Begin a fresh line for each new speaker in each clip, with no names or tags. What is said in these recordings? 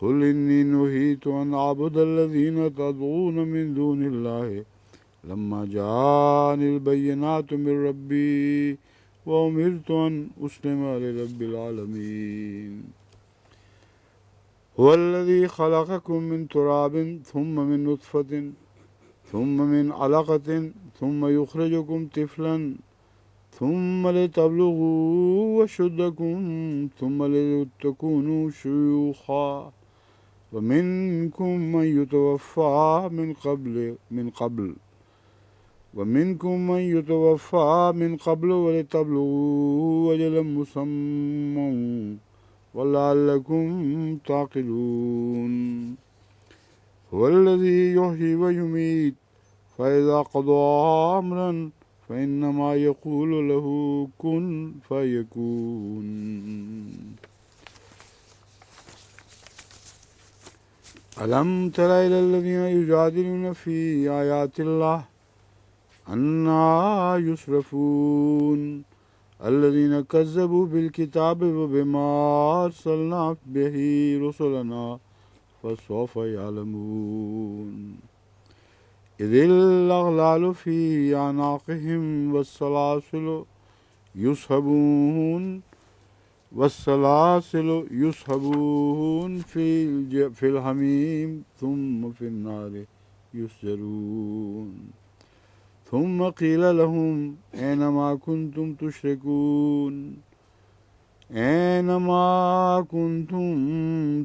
قل إني نهيت أن أعبد الذين تدعون من دون الله لما جاءني البينات من ربي وأمرت أن أسلم لرب العالمين هو الذي خلقكم من تراب ثم من نطفة ثم من علقة ثم يخرجكم طفلا ثم لتبلغوا أشدكم ثم لتكونوا شيوخا ومنكم من يتوفى من قبل ولتبلغوا أجلا مسمى ولعلكم تعقلون هو الذي يحيي ويميت فإذا قضى أمرا فإنما يقول له كن فيكون ألم تر إلى الذين يجادلون في آيات الله أنى يصرفون الذين كذبوا بالكتاب وبما أرسلنا به رسلنا فسوف يعلمون إذ الأغلال في أعناقهم والسلاسل يسحبون في الحميم ثم في النار يسجرون ثم قيل لهم أينما كنتم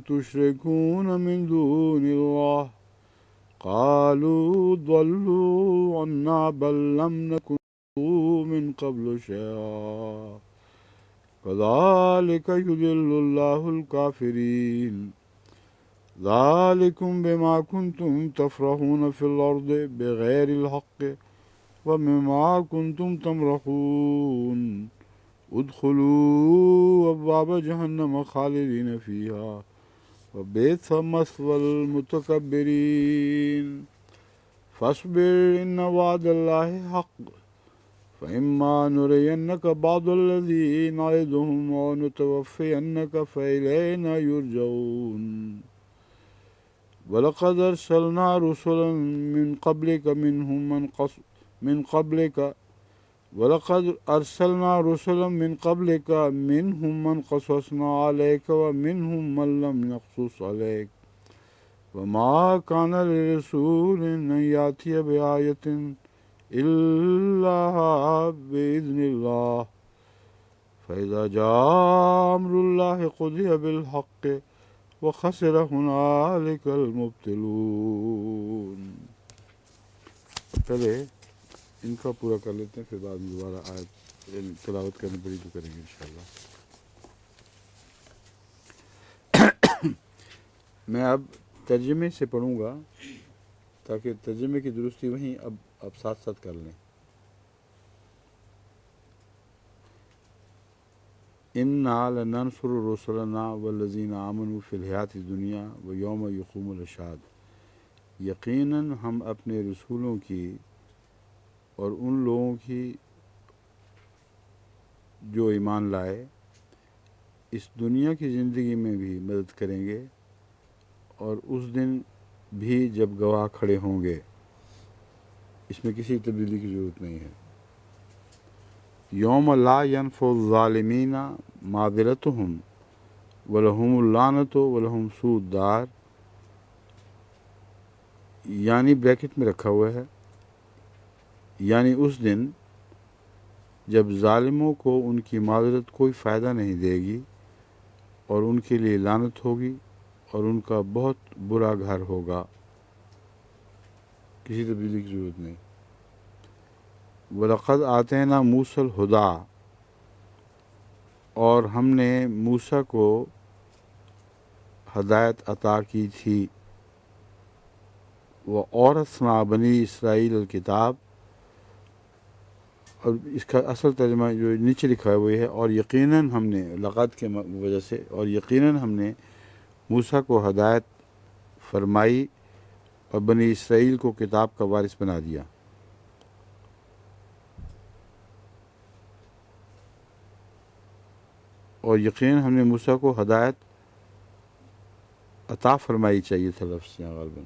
تشركون من دون الله قالوا ضلوا عنا بل لم نكن من قبل شيئا كذلك يضل الله الكافرين ذلكم بما كنتم تفرحون في الأرض بغير الحق وبما كنتم تمرحون ادخلوا أبواب جهنم خالدين فيها وبئس مثوى المتكبرين فاصبر إن وعد الله حق فإما نرينك بعض الذي نعدهم ونتوفينك فإلينا يرجعون ولقد أرسلنا رسلا من قبلك منهم من قصصنا عليك ومنهم من لم نقصص عليك وما كان لرسول أن يأتي بآية إلا بإذن الله فإذا جاء أمر الله قضي بالحق وخسر هنالك المبطلون. پہلے ان کا پورا کر لیتے ہیں، پھر بعد میں دوبارہ آیت تلاوت کرنی پڑی تو کریں گے انشاءاللہ. میں اب ترجمے سے پڑھوں گا تاکہ ترجمے کی درستی وہیں اب ساتھ ساتھ کر لیں. اِنَّا لَنَنْصُرُ رُسُلَنَا وَالَّذِينَ آمَنُوا فِي الْحَيَاةِ الدُّنْيَا وَيَوْمَ يَقُومُ الْأَشْهَادُ، یقیناً ہم اپنے رسولوں کی اور ان لوگوں کی جو ایمان لائے اس دنیا کی زندگی میں بھی مدد کریں گے اور اس دن بھی جب گواہ کھڑے ہوں گے. اس میں کسی تبدیلی کی ضرورت نہیں ہے. یوم لا ینفع الظالمین معذرتہم ولہم اللعنۃ ولہم سوء الدار، یعنی بریکٹ میں رکھا ہوا ہے، یعنی اس دن جب ظالموں کو ان کی معذرت کوئی فائدہ نہیں دے گی اور ان کے لیے لعنت ہوگی اور ان کا بہت برا گھر ہوگا. کسی تبدیلی کی ضرورت نہیں. وَلَقَدْ آتَيْنَا مُوسَى الْهُدَىٰ، اور ہم نے موسیٰ کو ہدایت عطا کی تھی. وَأَوْرَثْنَا بَنِي اسرائیل الکتاب، اور اس کا اصل ترجمہ جو نیچے لکھا ہے وہ یہ ہے، اور یقیناً ہم نے لقد کے وجہ سے، اور یقیناً ہم نے موسیٰ کو ہدایت فرمائی اور بنی اسرائیل کو کتاب کا وارث بنا دیا. اور یقیناً ہم نے موسیٰ کو ہدایت عطا فرمائی چاہیے تھا لفظ یہاں غالباً،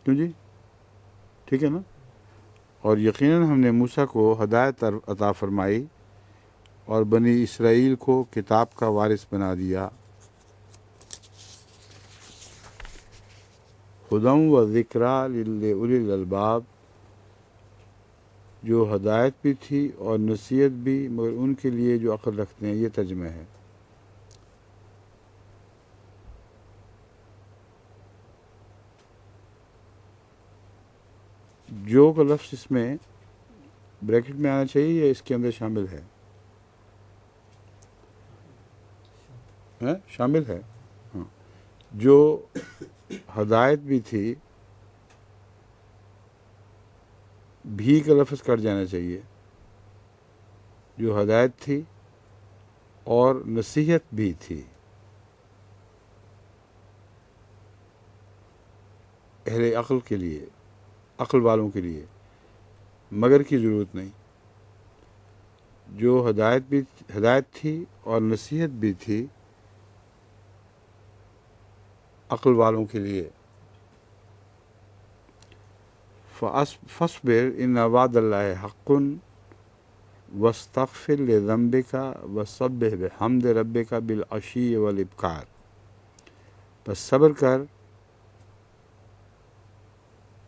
کیوں جی؟ ٹھیک ہے نا؟ اور یقیناً ہم نے موسیٰ کو ہدایت عطا فرمائی اور بنی اسرائیل کو کتاب کا وارث بنا دیا، ہدی و ذکریٰ لأولی الالباب، جو ہدایت بھی تھی اور نصیحت بھی مگر ان کے لیے جو عقل رکھتے ہیں، یہ ترجمہ ہے۔ جو کا لفظ اس میں بریکٹ میں آنا چاہیے یا اس کے اندر شامل ہے؟ شامل ہے، ہاں۔ جو ہدایت بھی تھی، بھی کا لفظ کٹ جانا چاہیے، جو ہدایت تھی اور نصیحت بھی تھی، اہل عقل کے لیے، عقل والوں کے لیے، مگر کی ضرورت نہیں۔ جو ہدایت تھی اور نصیحت بھی تھی عقل والوں کے لیے، فاصبر ان وعد اللہ حق واستغفر لذنبک وسبح بحمد ربک بالعشی والابکار، بس صبر کر،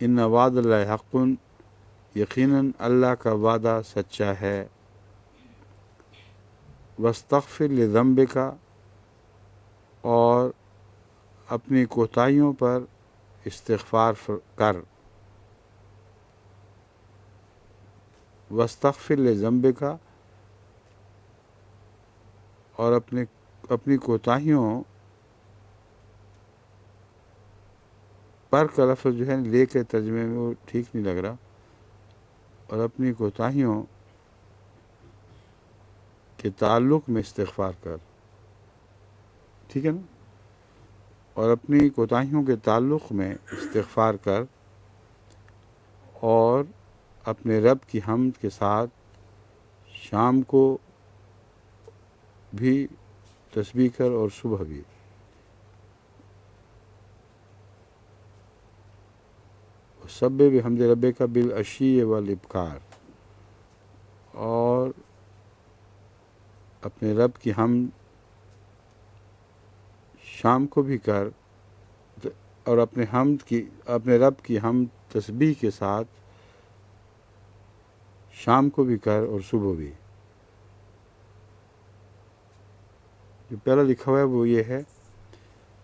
ان وعد اللہ حق، یقیناً اللہ کا وعدہ سچا ہے، واستغفر لذنبک، اور اپنی کوتاہیوں پر استغفار کر، واستغفر لذنبک، اور اپنی کوتاہیوں پر کا لفظ جو ہے لے کے ترجمے میں وہ ٹھیک نہیں لگ رہا، اور اپنی کوتاہیوں کے تعلق میں استغفار کر، ٹھیک ہے نا؟ اور اپنی کوتاہیوں کے تعلق میں استغفار کر، اور اپنے رب کی حمد کے ساتھ شام کو بھی تسبیح کر اور صبح بھی۔ سبح بحمد ربک بالعشی والابکار، اور اپنے رب کی حمد شام کو بھی کر، اور اپنے رب کی حمد تسبیح کے ساتھ شام کو بھی کر اور صبح بھی۔ جو پہلا لکھا ہوا ہے وہ یہ ہے،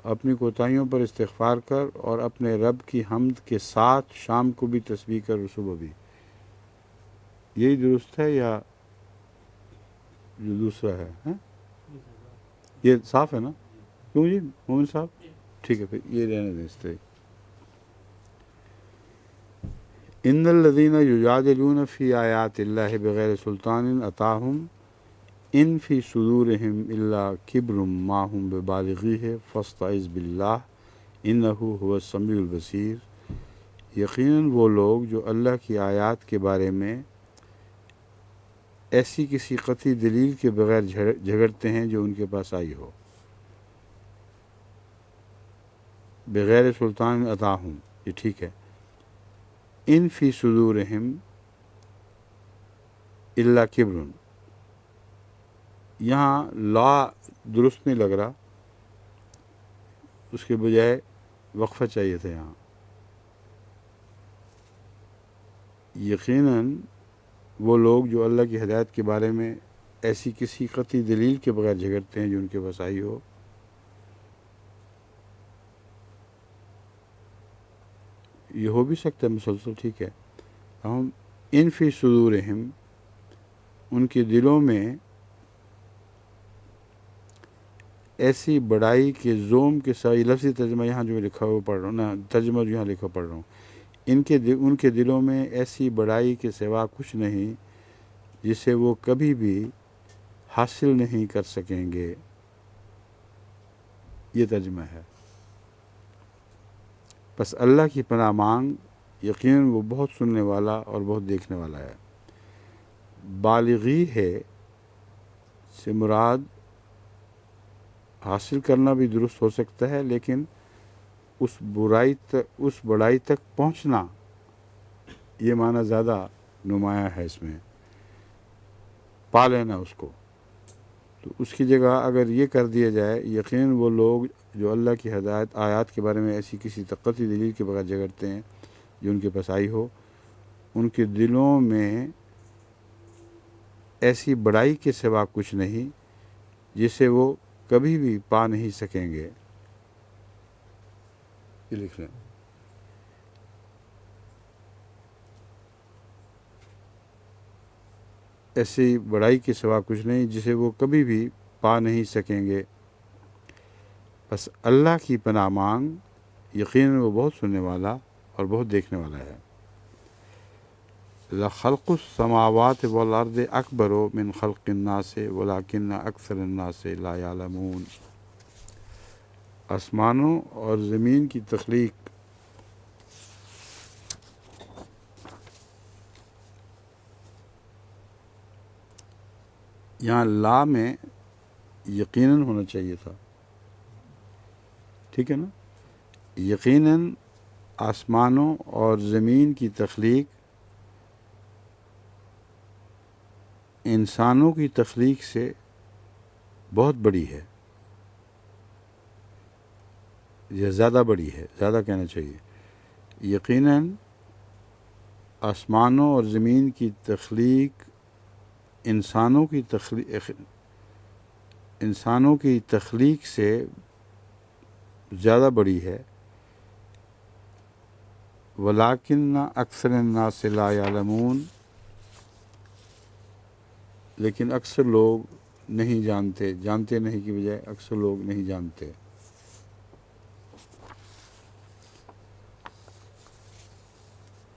اپنی کوتاہیوں پر استغفار کر اور اپنے رب کی حمد کے ساتھ شام کو بھی تسبیح کر اور صبح بھی۔ یہی درست ہے یا جو دوسرا ہے؟ یہ صاف ہے نا؟ کیوں جی مومن صاحب؟ ٹھیک ہے، پھر یہ رہنے دیں اس طرح۔ ان الذین یجادلون فی آیات اللہ بغیر سلطان اتاہم ان فی صدورہم الا کبر ما ہم ببالغیہ فاستعذ باللہ انہ هو السمیع البصیر، یقیناً وہ لوگ جو اللہ کی آیات کے بارے میں ایسی کسی قطعی دلیل کے بغیر جھگڑتے ہیں جو ان کے پاس آئی ہو، بغیر سلطان اتاہم، یہ ٹھیک ہے، ان فی صدورہم الا کبر، یہاں لا درست نہیں لگ رہا، اس کے بجائے وقفہ چاہیے تھا یہاں۔ یقیناً وہ لوگ جو اللہ کی ہدایت کے بارے میں ایسی کسی قطعی دلیل کے بغیر جھگڑتے ہیں جو ان کے پاس آئی ہو، یہ ہو بھی سکتا ہے مسلسل، ٹھیک ہے، ہم ان فی صدورہم، ان کے دلوں میں ایسی بڑائی کے زوم کے ساتھ، لفظی ترجمہ یہاں جو لکھا ہوا پڑھ رہا ہوں نا، ترجمہ جو یہاں لکھا پڑھ رہا ہوں، ان کے دلوں میں ایسی بڑائی کے سوا کچھ نہیں جسے وہ کبھی بھی حاصل نہیں کر سکیں گے، یہ ترجمہ ہے۔ بس اللہ کی پناہ مانگ، یقیناً وہ بہت سننے والا اور بہت دیکھنے والا ہے۔ بالغی ہے سے مراد حاصل کرنا بھی درست ہو سکتا ہے، لیکن اس بڑائی تک پہنچنا، یہ معنی زیادہ نمایاں ہے اس میں، پا لینا اس کو۔ تو اس کی جگہ اگر یہ کر دیا جائے، یقیناً وہ لوگ جو اللہ کی ہدایت آیات کے بارے میں ایسی کسی قطعی دلیل کے بغیر جھگڑتے ہیں جو ان کے پاس آئی ہو، ان کے دلوں میں ایسی بڑائی کے سوا کچھ نہیں جسے وہ کبھی بھی پا نہیں سکیں گے۔ یہ لکھ لیں، ایسی بڑائی کے سوا کچھ نہیں جسے وہ کبھی بھی پا نہیں سکیں گے۔ بس اللہ کی پناہ مانگ، یقیناً وہ بہت سننے والا اور بہت دیکھنے والا ہے۔ لَخَلْقُ السَّمَاوَاتِ وَالْأَرْضِ أَكْبَرُ مِنْ خَلْقِ النَّاسِ وَلَكِنَّ أَكْثَرَ النَّاسِ لَا يَعْلَمُونَ۔ آسمانوں اور زمین کی تخلیق یہاں لا میں یقیناً ہونا چاہیے تھا، ٹھیک ہے نا؟ یقیناً آسمانوں اور زمین کی تخلیق انسانوں کی تخلیق سے بہت بڑی ہے، یا زیادہ بڑی ہے، زیادہ کہنا چاہیے۔ یقیناً آسمانوں اور زمین کی تخلیق انسانوں کی تخلیق سے زیادہ بڑی ہے۔ وَلَكِنَّ أَكْثَرَ النَّاسِ لَا يَعْلَمُونَ، لیکن اکثر لوگ نہیں جانتے نہیں کی بجائے اکثر لوگ نہیں جانتے۔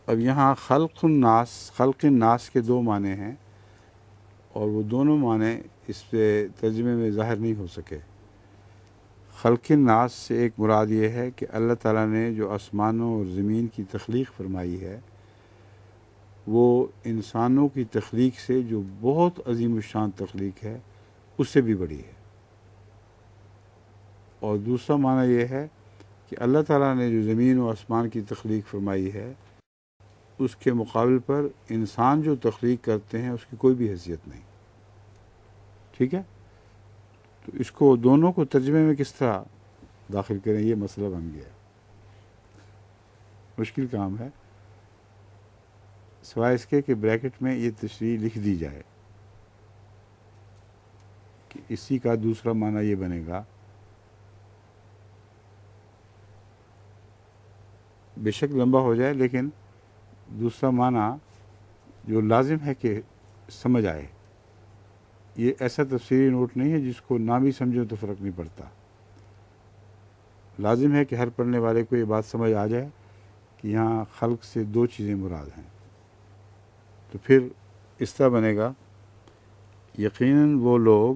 اب یہاں خلق الناس کے دو معنی ہیں، اور وہ دونوں معنی اس پہ ترجمے میں ظاہر نہیں ہو سکے۔ خلق الناس سے ایک مراد یہ ہے کہ اللہ تعالیٰ نے جو آسمانوں اور زمین کی تخلیق فرمائی ہے، وہ انسانوں کی تخلیق سے جو بہت عظیم الشان تخلیق ہے اس سے بھی بڑی ہے۔ اور دوسرا معنی یہ ہے کہ اللہ تعالیٰ نے جو زمین و آسمان کی تخلیق فرمائی ہے، اس کے مقابل پر انسان جو تخلیق کرتے ہیں اس کی کوئی بھی حیثیت نہیں، ٹھیک ہے؟ تو اس کو دونوں کو ترجمے میں کس طرح داخل کریں، یہ مسئلہ بن گیا، مشکل کام ہے، سوائے اس کے کہ بریکٹ میں یہ تشریح لکھ دی جائے کہ اسی کا دوسرا معنی یہ بنے گا۔ بے شک لمبا ہو جائے، لیکن دوسرا معنی جو لازم ہے کہ سمجھ آئے، یہ ایسا تفسیری نوٹ نہیں ہے جس کو نہ بھی سمجھو تو فرق نہیں پڑتا۔ لازم ہے کہ ہر پڑھنے والے کو یہ بات سمجھ آ جائے کہ یہاں خلق سے دو چیزیں مراد ہیں۔ تو پھر اس طرح بنے گا، یقیناً وہ لوگ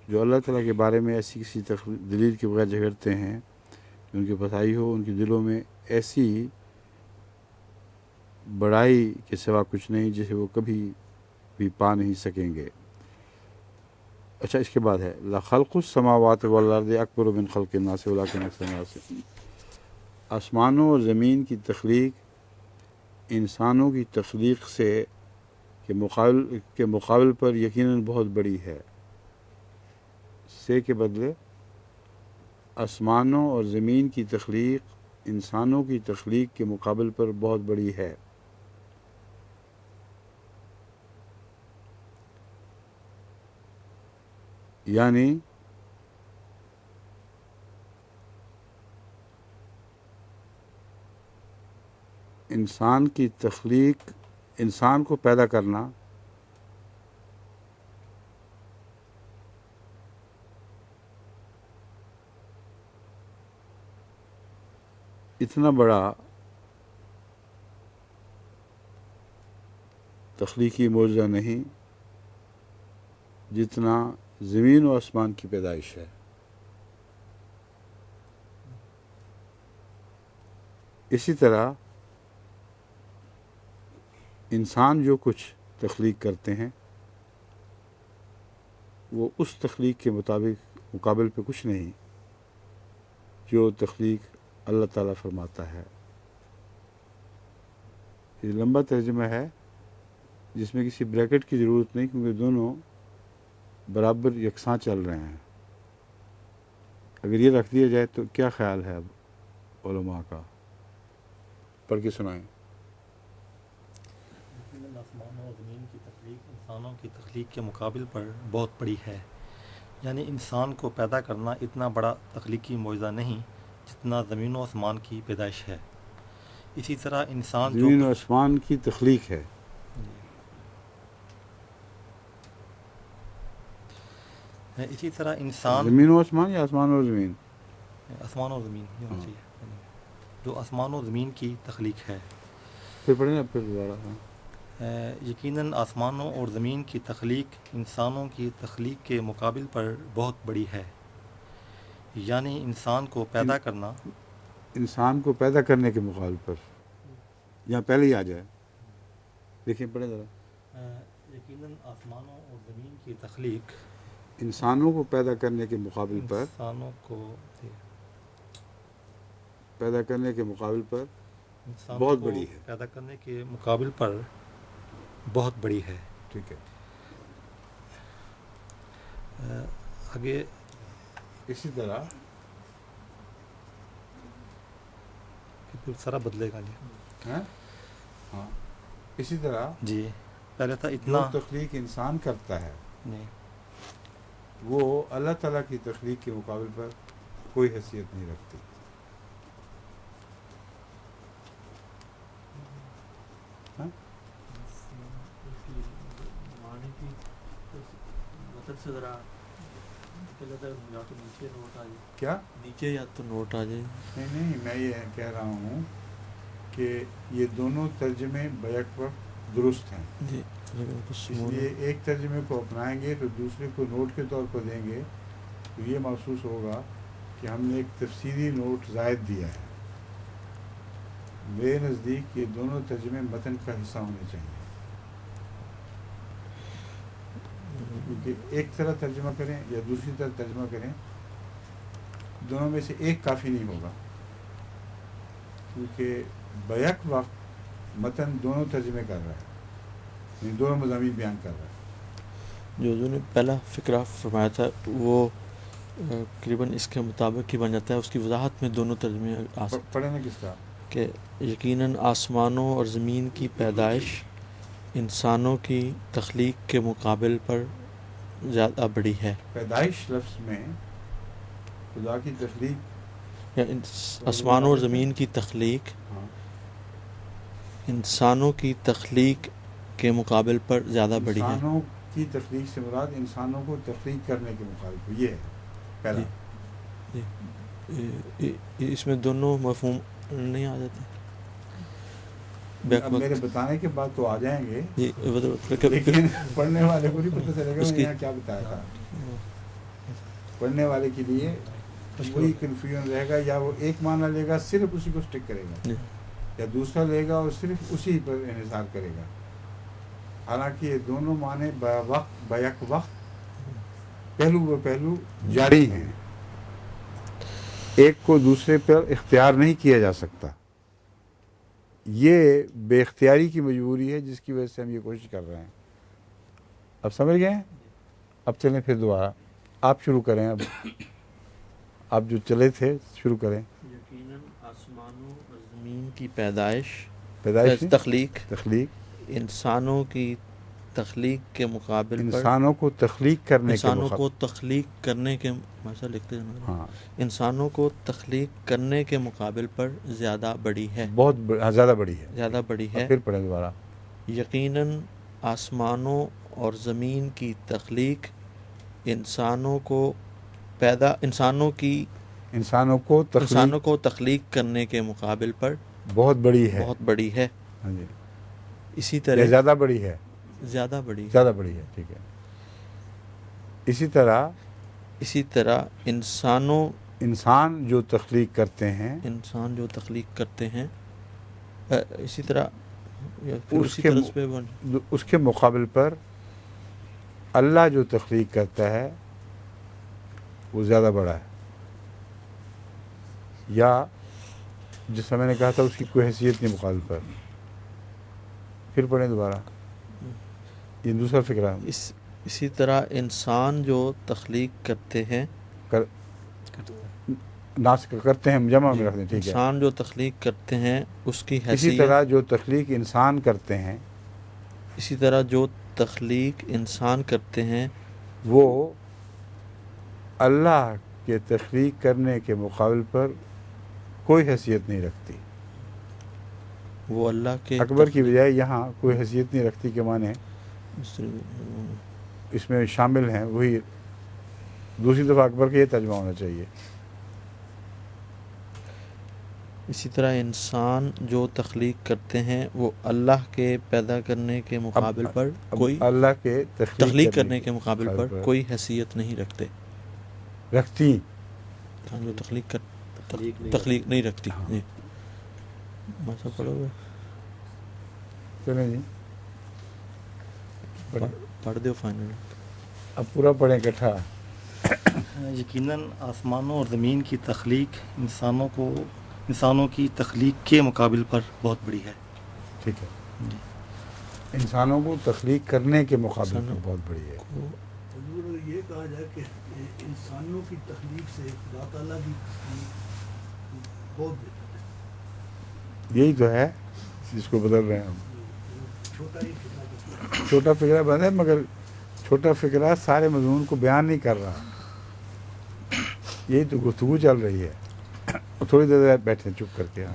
جو اللہ تعالیٰ کے بارے میں ایسی کسی دلیل کے بغیر جھگڑتے ہیں جو ان کے پاس آئی ہو، ان کے دلوں میں ایسی بڑائی کے سوا کچھ نہیں جسے وہ کبھی بھی پا نہیں سکیں گے۔ اچھا، اس کے بعد ہے لَخَلْقُ السَّمَاوَاتِ وَالْأَرْضِ أَكْبَرُ مِنْ خَلْقِ النَّاسِ وَلَكِنَّ أَكْثَرَ النَّاسِ۔ آسمانوں اور زمین کی تخلیق انسانوں کی تخلیق کے مقابل پر یقیناً بہت بڑی ہے۔ سے کے بدلے آسمانوں اور زمین کی تخلیق انسانوں کی تخلیق کے مقابل پر بہت بڑی ہے۔ یعنی انسان کی تخلیق، انسان کو پیدا کرنا اتنا بڑا تخلیقی معجزہ نہیں جتنا زمین و آسمان کی پیدائش ہے۔ اسی طرح انسان جو کچھ تخلیق کرتے ہیں وہ اس تخلیق کے مطابق مقابل پہ کچھ نہیں جو تخلیق اللہ تعالیٰ فرماتا ہے. یہ لمبا ترجمہ ہے جس میں کسی بریکٹ کی ضرورت نہیں، کیونکہ دونوں برابر یکساں چل رہے ہیں. اگر یہ رکھ دیا جائے تو کیا خیال ہے اب علماء کا؟ پڑھ کے سنائیں.
آسمانوں اور زمین کی تخلیق انسانوں کی تخلیق کے مقابل پر بہت بڑی ہے. یعنی انسان کو پیدا کرنا اتنا بڑا تخلیقی معجزہ نہیں جتنا زمین و آسمان کی پیدائش ہے. اسی طرح انسان جو
زمین و آسمان کی تخلیق ہے.
اسی طرح انسان
زمین و آسمان یا آسمان و زمین؟
آسمان و زمین یہ ہونا چاہیے. جو آسمان و زمین کی تخلیق ہے.
پھر پڑھیں نا پھر دوبارہ.
یقیناً آسمانوں اور زمین کی تخلیق انسانوں کی تخلیق کے مقابل پر بہت بڑی ہے. یعنی انسان کو پیدا کرنا
انسان کو پیدا کرنے کے مقابل پر، یہاں پہلے ہی آ جائے. دیکھیں پڑھیں ذرا.
یقیناً آسمانوں اور زمین کی تخلیق
انسانوں کو پیدا کرنے کے مقابل پر،
انسانوں کو
پیدا کرنے کے مقابل پر
انسانوں
بہت
کو
بڑی ہے.
پیدا کرنے کے مقابل پر بہت بڑی ہے.
ٹھیک ہے.
آگے
اسی طرح
پھر سارا بدلے گا. جی
ہاں اسی طرح
جی پہلے تھا
جو
اتنا
تخلیق انسان کرتا ہے
نہیں.
وہ اللہ تعالیٰ کی تخلیق کے مقابل پر کوئی حیثیت نہیں رکھتی. کیا
نیچے یا تو نوٹ آ جائے.
نہیں میں یہ کہہ رہا ہوں کہ یہ دونوں ترجمے بیک وقت درست ہیں.
جی
اس لیے ایک ترجمے کو اپنائیں گے تو دوسرے کو نوٹ کے طور پر دیں گے تو یہ محسوس ہوگا کہ ہم نے ایک تفصیلی نوٹ زائد دیا ہے. میرے نزدیک یہ دونوں ترجمے متن کا حصہ ہونے چاہیے، کیونکہ ایک طرح ترجمہ کریں یا دوسری طرح ترجمہ کریں، دونوں میں سے ایک کافی نہیں ہوگا، کیونکہ بیک وقت متن دونوں ترجمے کر رہا ہے، یعنی دونوں مضامین بیان کر رہا ہے.
جو نے پہلا فقرہ فرمایا تھا وہ قریباً اس کے مطابق ہی بن جاتا ہے. اس کی وضاحت میں دونوں ترجمے آ سکتے
پڑھیں نا کس طرح
کہ یقیناً آسمانوں اور زمین کی پیدائش انسانوں کی تخلیق کے مقابل پر زیادہ بڑی ہے.
پیدائش لفظ میں خدا کی تخلیق،
یا آسمانوں اور زمین کی تخلیق
ہاں
انسانوں کی تخلیق کے مقابل پر زیادہ بڑی ہے.
انسانوں کی تخلیق سے مراد انسانوں کو تخلیق کرنے کے مقابل پر، یہ ہے پہلا.
اس میں دونوں مفہوم نہیں آ جاتے.
اب میرے بتانے کے بعد تو آ جائیں گے،
جی
لیکن پڑھنے والے کو نہیں پتہ چلے گا میں نے یہاں کیا بتایا تھا. پڑھنے والے کے لیے وہی کنفیوژن رہے گا، یا وہ ایک معنی لے گا صرف اسی کو اسٹک کرے گا، یا دوسرا لے گا اور صرف اسی پر انحصار کرے گا. حالانکہ یہ دونوں معنی بیک وقت پہلو و پہلو جاری ہیں، ایک کو دوسرے پر اختیار نہیں کیا جا سکتا. یہ بے اختیاری کی مجبوری ہے جس کی وجہ سے ہم یہ کوشش کر رہے ہیں. اب سمجھ گئے ہیں؟ اب چلیں پھر دوبارہ آپ شروع کریں. اب آپ جو چلے تھے شروع کریں.
یقیناً آسمانوں اور زمین کی پیدائش تخلیق انسانوں کی تخلیق کے مقابل پر
انسانوں کو تخلیق کرنے کے
ہاں انسانوں کو تخلیق کرنے کے مقابل پر زیادہ بڑی ہے.
بہت زیادہ بڑی ہے. پھر پڑھیں دوبارہ.
یقیناً آسمانوں اور زمین کی تخلیق انسانوں کو تخلیق کرنے کے مقابل پر
بہت بڑی ہے. ہاں جی.
اسی طرح
زیادہ بڑی ہے. ٹھیک ہے. اسی طرح انسان جو تخلیق کرتے ہیں
اسی طرح
اس کے مقابل پر اللہ جو تخلیق کرتا ہے وہ زیادہ بڑا ہے، یا جس میں نے کہا تھا اس کی کوئی حیثیت نہیں مقابل پر. پھر پڑھیں دوبارہ، یہ دوسرا فقرہ.
اسی طرح انسان جو تخلیق کرتے ہیں
ناسک کرتے ہیں، جمع میں رکھ دیں، ٹھیک ہے.
انسان جو تخلیق کرتے ہیں اس کی
اسی
حیثیت،
طرح جو تخلیق انسان کرتے ہیں
اسی طرح جو تخلیق انسان کرتے ہیں
وہ اللہ کے تخلیق کرنے کے مقابل پر کوئی حیثیت نہیں رکھتی.
وہ اللہ کے
اکبر کی بجائے یہاں کوئی حیثیت نہیں رکھتی کے معنی اس میں شامل ہیں، وہی دوسری دفعہ اکبر کا یہ ترجمہ ہونا چاہیے.
اسی طرح انسان جو تخلیق کرتے ہیں وہ اللہ کے پیدا کرنے کے مقابل پر کوئی
اللہ کے
تخلیق کرنے کے مقابل پر کوئی حیثیت نہیں رکھتے.
رکھتی
جو تخلیق نہیں رکھتی. جی ماشاء پڑھو گے،
چلیں جی
پڑھ دو فائنل.
اب پورا پڑھیں اکٹھا.
یقیناً آسمانوں اور زمین کی تخلیق انسانوں کی تخلیق کے مقابل پر بہت بڑی ہے.
ٹھیک ہے، انسانوں کو تخلیق کرنے کے مقابل پر بہت بڑی ہے.
حضور یہ کہا جائے کہ انسانوں کی تخلیق سے خدا تعالیٰ کی تخلیق بہت بہتر ہے.
یہی تو ہے جس کو بدل رہے ہیں ہم.
چھوٹا ہی فکر
چھوٹا فکرہ بند ہے، مگر چھوٹا فکرہ سارے مضمون کو بیان نہیں کر رہا. یہی تو گفتگو چل رہی ہے. تھوڑی دیر بیٹھے چپ کر کے.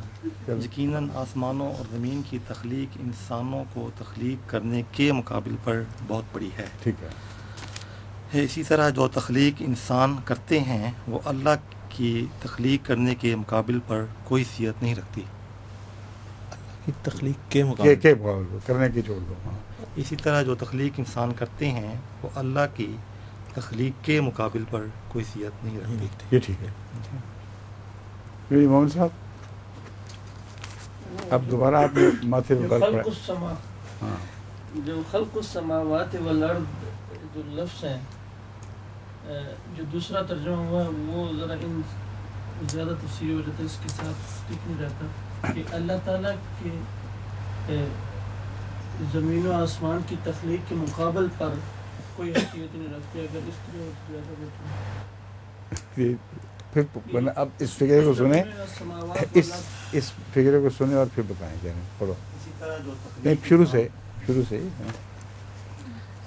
یقیناً آسمانوں اور زمین کی تخلیق انسانوں کو تخلیق کرنے کے مقابل پر بہت بڑی ہے.
ٹھیک ہے.
اسی طرح جو تخلیق انسان کرتے ہیں وہ اللہ کی تخلیق کرنے کے مقابل پر کوئی حیثیت نہیں رکھتی.
تخلیق کے مقابل
کے مقابل کرنے کی چھوڑ دو.
اسی طرح جو تخلیق انسان کرتے ہیں وہ اللہ کی تخلیق کے مقابل پر کوئی حیثیت نہیں رکھتی.
یہ ٹھیک ہے. میری محمد صاحب اب دوبارہ آپ نے ماتھے پر
خلق السما،
ہاں
جو خلق السماوات والارض جو لفظ ہیں، جو دوسرا ترجمہ ہوا وہ ذرا ان زیادہ تفصیلی ہو جاتا ہے، اس کے ساتھ ٹھیک نہیں رہتا کہ اللہ تعالیٰ کے زمین و آسمان کی تخلیق کے مقابل پر کوئی حیثیت نہیں رکھتے. اگر اس طرح زیادہ بہتر
پھر اب اس فکرے کو سنیں، اس فکرے کو سنیں اور پھر بتائیں. کیا پڑھو.
اسی طرح جو
نہیں، شروع سے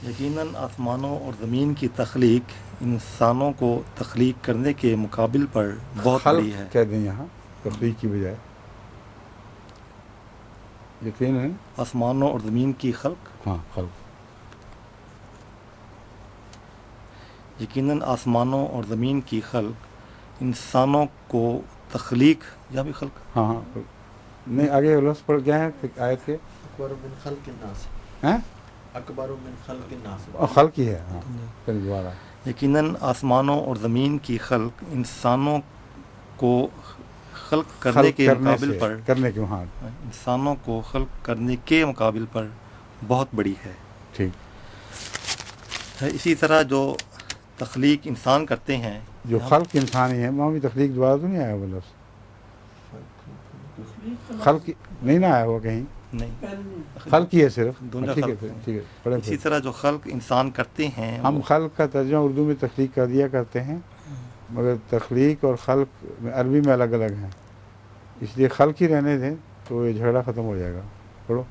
یقیناً آسمانوں اور زمین کی تخلیق انسانوں کو تخلیق کرنے کے مقابل پر بہت بڑی ہے.
کہہ دیں یہاں تخلیق کی بجائے. یقیناً
آسمانوں اور زمین کی خلق،
ہاں خلق.
یقیناً آسمانوں اور زمین کی خلق انسانوں کو تخلیق یا بھی خلق.
ہاں ہاں نہیں، آگے لفظ پڑھ گیا ہے آیت کے.
اکبر من خلق الناس،
ہیں
اکبر من خلق الناس.
خلق ہی ہے. ہاں پھر دوبارہ.
یقیناً آسمانوں اور زمین کی خلق انسانوں کو خلق کرنے کے مقابل پر
کرنے کے، ہاں
انسانوں کو خلق کرنے کے مقابل پر بہت بڑی ہے.
ٹھیک.
اسی طرح جو تخلیق انسان کرتے ہیں،
جو خلق انسان ہی ہے، وہاں بھی تخلیق دوبارہ تو نہیں آیا وہ لفظ. خلق نہیں نہ آیا ہوا کہیں.
نہیں،
خلق ہی ہے صرف.
دونوں
ٹھیک ہے
خلق
پھر،
ہیں.
ٹھیک ہے پڑھیں.
اسی طرح جو خلق انسان کرتے ہیں
ہم خلق کا ترجمہ اردو میں تخلیق کر دیا کرتے ہیں، مگر تخلیق اور خلق میں عربی میں الگ الگ ہیں، اس لیے خلق ہی رہنے دیں تو یہ جھگڑا ختم ہو جائے گا. پڑھو.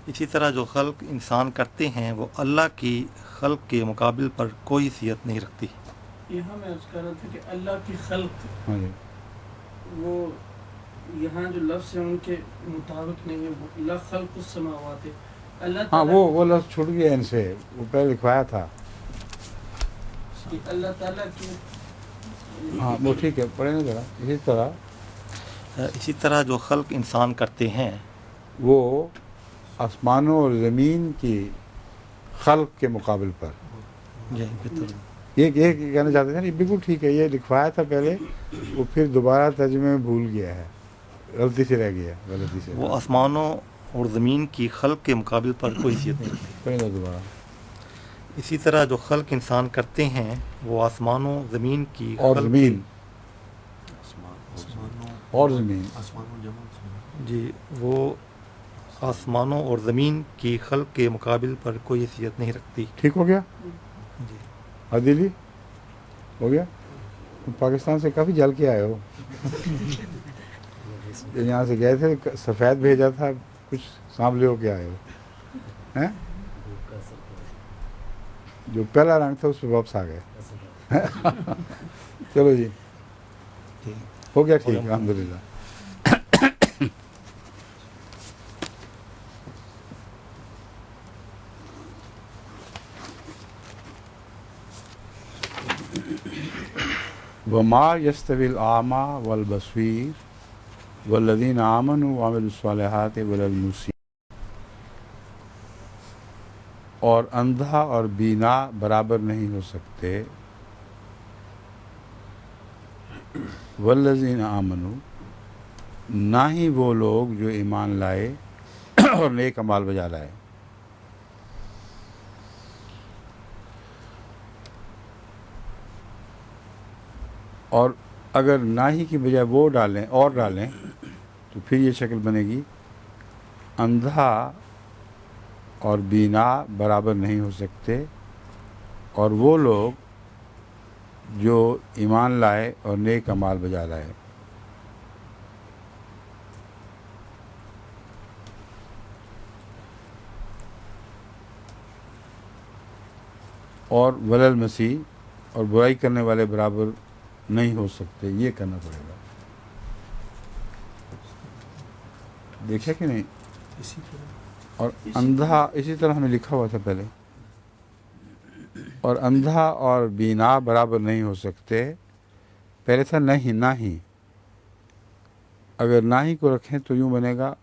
اسی طرح جو خلق انسان کرتے ہیں وہ اللہ کی خلق کے مقابل پر کوئی حیثیت نہیں رکھتی.
یہاں میں عرض کر رہا تھا کہ اللہ کی خلق،
ہاں جی.
وہ یہاں جو لفظ ہے ان کے مطابق نہیں ہے. وہ اللہ خلق السماوات ہے. اللہ
ہاں
تعالیٰ
وہ لفظ چھوٹ گیا ان سے، وہ پہلے لکھوایا تھا.
کہ اللہ تعالیٰ کی،
ہاں وہ ٹھیک ہے. پڑھیں نا ذرا.
اسی طرح جو خلق انسان کرتے ہیں
وہ آسمانوں اور زمین کی خلق کے مقابل پر. یہ کہنا چاہتے ہیں. یہ بالکل ٹھیک ہے، یہ لکھوایا تھا پہلے، وہ پھر دوبارہ ترجمے میں بھول گیا ہے، غلطی سے رہ گیا. غلطی سے
وہ آسمانوں اور زمین کی خلق کے مقابل پر کوئی حیثیت نہیں رکھتی.
پڑھیں گے دوبارہ.
اسی طرح جو خلق انسان کرتے ہیں وہ آسمانوں زمین کی
اور
خلق
زمین
آسمانوں
اور زمین
آسمانوں جمع
جی وہ آسمانوں اور زمین کی خلق کے مقابل پر کوئی حیثیت نہیں رکھتی.
ٹھیک ہو گیا
جی
عادلی ہو گیا. تم پاکستان سے کافی جل کے آئے ہو. یہاں سے گئے تھے سفید بھیجا تھا کچھ سانبلے ہو کے آئے ہو ہیں؟ جو پہلا رنگ تھا اس پہ واپس آ گئے. چلو جی ہو گیا ٹھیک الحمدللہ. وما يستوي الأعمى والبصير والذين آمنوا وعملوا الصالحات ولا المسيء. اور اندھا اور بینا برابر نہیں ہو سکتے. والذین آمنوا نہ ہی وہ لوگ جو ایمان لائے اور نیک اعمال بجا لائے. اور اگر نہ ہی کی بجائے وہ ڈالیں اور ڈالیں تو پھر یہ شکل بنے گی اندھا اور بینا برابر نہیں ہو سکتے. اور وہ لوگ جو ایمان لائے اور نیک اعمال بجا لائے. اور ولل مسیح اور برائی کرنے والے برابر نہیں ہو سکتے. یہ کرنا پڑے گا. دیکھا کہ نہیں؟
اسی طرح
اور اندھا اسی طرح ہمیں لکھا ہوا تھا پہلے. اور اندھا اور بینا برابر نہیں ہو سکتے. پہلے تھا نہیں نہ ہی. اگر نہ ہی کو رکھیں تو یوں بنے گا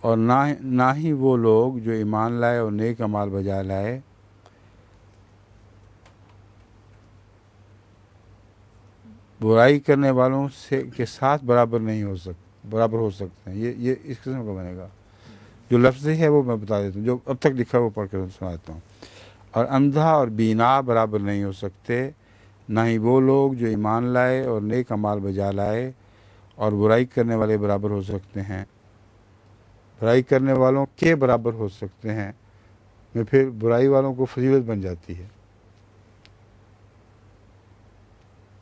اور نہ ہی وہ لوگ جو ایمان لائے اور نیک اعمال بجا لائے. برائی کرنے والوں سے کے ساتھ برابر ہو سکتے ہیں. یہ اس قسم کا بنے گا. جو لفظ ہے وہ میں بتا دیتا ہوں. جو اب تک لکھا ہے وہ پڑھ کے سناتا ہوں. اور اندھا اور بینا برابر نہیں ہو سکتے. نہ ہی وہ لوگ جو ایمان لائے اور نیک اعمال بجا لائے. اور برائی کرنے والے برابر ہو سکتے ہیں. برائی کرنے والوں کے برابر ہو سکتے ہیں میں پھر برائی والوں کو فضیلت بن جاتی ہے.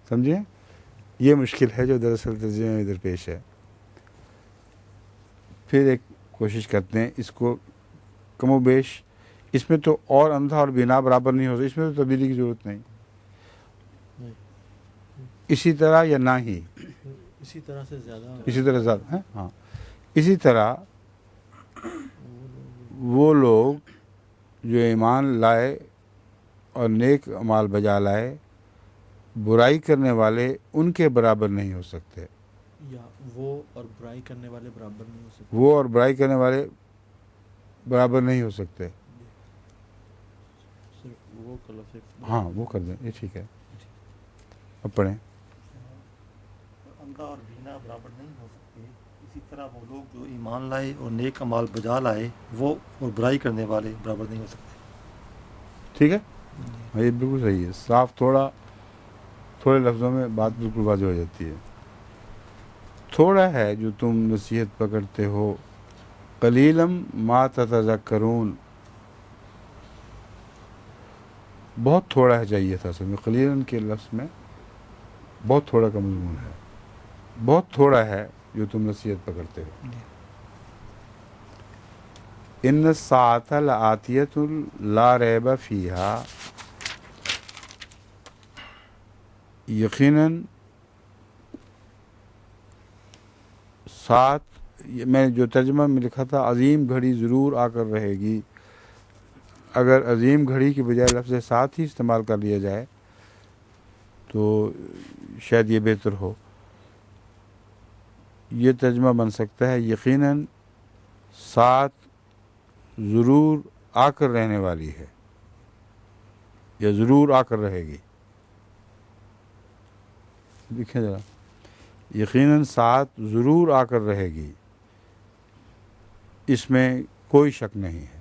سمجھے؟ یہ مشکل ہے جو دراصل ترجمے میں ادھر پیش ہے. پھر ایک کوشش کرتے ہیں اس کو کم و بیش. اس میں تو اور اندھا اور بینا برابر نہیں ہو سکتا. اس میں تو تبدیلی کی ضرورت نہیں. اسی طرح یا نہ ہی
اسی طرح سے زیادہ
اسی طرح زیادہ ہے. ہاں اسی طرح وہ لوگ جو ایمان لائے اور نیک اعمال بجا لائے. برائی کرنے والے ان کے برابر نہیں ہو سکتے.
یا وہ اور برائی کرنے والے برابر نہیں ہو سکتے.
وہ اور برائی کرنے والے برابر نہیں ہو سکتے.
صرف وہ کا لفظ
ہاں وہ کر دیں. یہ ٹھیک ہے. اب پڑھیں.
اندھا اور بینا برابر نہیں ہو سکتے. اسی طرح وہ لوگ جو ایمان لائے اور نیک اعمال بجا لائے وہ اور برائی کرنے والے برابر نہیں ہو سکتے.
ٹھیک ہے. ہاں یہ بالکل صحیح ہے. صاف تھوڑے لفظوں میں بات بالکل واضح ہو جاتی ہے. تھوڑا ہے جو تم نصیحت پکڑتے ہو. قلیلم ما تتذکرون. بہت تھوڑا ہے چاہیے تھا. اصل میں قلیلاً کے لفظ میں بہت تھوڑا کا مضمون ہے. بہت تھوڑا ہے جو تم نصیحت پکڑتے ہو. ان الساعة لآتیۃ لا ریب فیہا. یقیناً ساتھ میں جو ترجمہ میں لکھا تھا عظیم گھڑی ضرور آ کر رہے گی. اگر عظیم گھڑی کی بجائے لفظ ساتھ ہی استعمال کر لیا جائے تو شاید یہ بہتر ہو. یہ ترجمہ بن سکتا ہے یقیناً ساتھ ضرور آ کر رہنے والی ہے یا ضرور آ کر رہے گی. دیکھیں ذرا. یقیناً ساتھ ضرور آ کر رہے گی. اس میں کوئی شک نہیں ہے.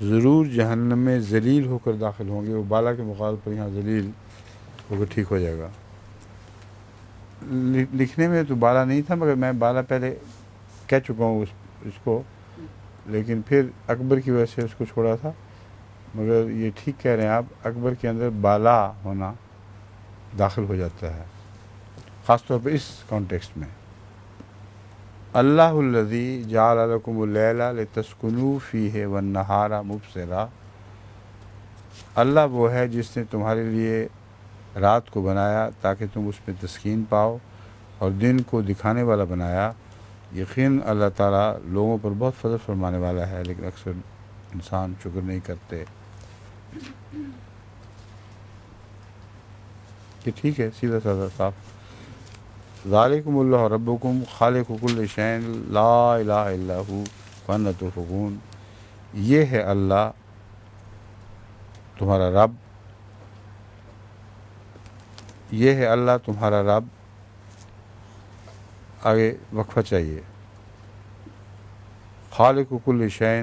ضرور جہنم میں ذلیل ہو کر داخل ہوں گے. وہ بالا کے مقابلے پر یہاں ذلیل ہو کر ٹھیک ہو جائے گا. لکھنے میں تو بالا نہیں تھا، مگر میں بالا پہلے کہہ چکا ہوں اس کو، لیکن پھر اکبر کی وجہ سے اس کو چھوڑا تھا. مگر یہ ٹھیک کہہ رہے ہیں آپ، اکبر کے اندر بالا ہونا داخل ہو جاتا ہے، خاص طور پہ اس کانٹیکسٹ میں. اللہ الذی جعل لکم اللیل لتسکنوا فیہ والنہار مبصرا. اللہ وہ ہے جس نے تمہارے لیے رات کو بنایا تاکہ تم اس میں تسکین پاؤ، اور دن کو دکھانے والا بنایا. یقین اللہ تعالیٰ لوگوں پر بہت فضل فرمانے والا ہے، لیکن اکثر انسان شکر نہیں کرتے. کہ ٹھیک ہے، سیدھا سادہ صاف. ذالکم اللہ ربکم خالق کل شیء لا الہ الا ہو فانا تؤفکون. یہ ہے اللہ تمہارا رب، یہ ہے اللہ تمہارا رب. آگے وقفہ چاہیے. خالق کل شیء،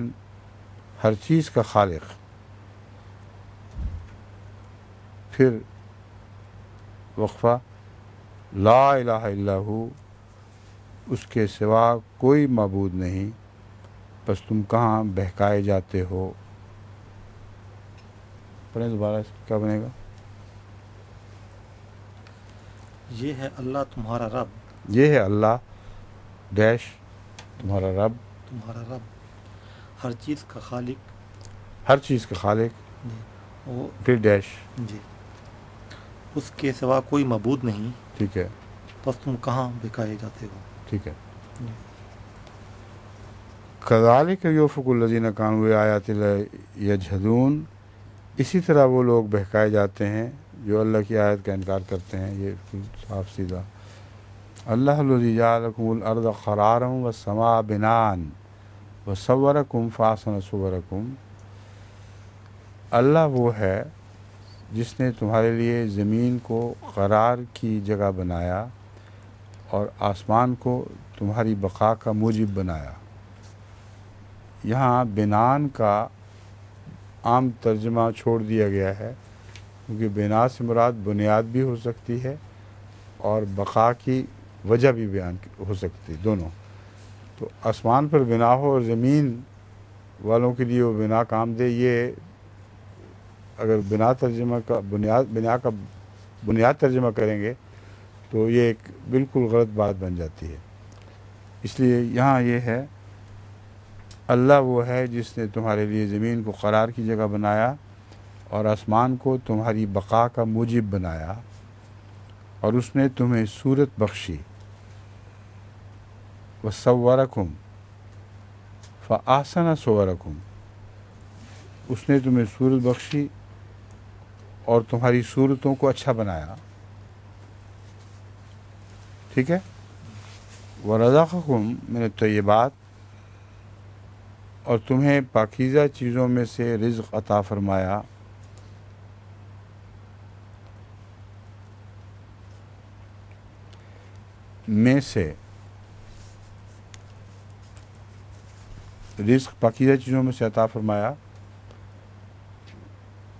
ہر چیز کا خالق. پھر وقفہ لا الہ الا ہو، اس کے سوا کوئی معبود نہیں، بس تم کہاں بہکائے جاتے ہو. پڑھیں دوبارہ، اس کیا بنے گا؟
یہ ہے اللہ تمہارا رب.
یہ ہے اللہ ڈیش تمہارا رب،
تمہارا رب ہر چیز کا خالق.
ہر چیز کا خالق.
جی وہ
پھر ڈیش.
جی اس کے سوا کوئی معبود نہیں،
ٹھیک ہے،
بس تم کہاں بکائے جاتے ہو.
ٹھیک ہے.
جی.
کذالک یؤفک الذین کانوا بآیات اللہ یجحدون. اسی طرح وہ لوگ بہکائے جاتے ہیں جو اللہ کی آیت کا انکار کرتے ہیں. یہ صاف سیدھا. اللہ الذی جعل لکم الارض قرارا والسماء بناء وصورکم فاحسن صورکم. اللہ وہ ہے جس نے تمہارے لیے زمین کو قرار کی جگہ بنایا اور آسمان کو تمہاری بقا کا موجب بنایا. یہاں بنان کا عام ترجمہ چھوڑ دیا گیا ہے، کیونکہ بنا سے مراد بنیاد بھی ہو سکتی ہے اور بقا کی وجہ بھی بیان ہو سکتی ہے، دونوں. تو آسمان پر بنا ہو اور زمین والوں کے لیے وہ بنا کام دے، یہ اگر بنا ترجمہ کا بنیاد ترجمہ کریں گے تو یہ ایک بالکل غلط بات بن جاتی ہے. اس لیے یہاں یہ ہے اللہ وہ ہے جس نے تمہارے لیے زمین کو قرار کی جگہ بنایا اور آسمان کو تمہاری بقا کا موجب بنایا، اور اس نے تمہیں صورت بخشی. وصورکم فاحسن صورکم. اس نے تمہیں صورت بخشی اور تمہاری صورتوں کو اچھا بنایا. ٹھیک ہے. ورزقکم من الطیبات. اور تمہیں پاکیزہ چیزوں میں سے رزق عطا فرمایا. میں سے رزق پاکیزہ چیزوں میں سے عطا فرمایا.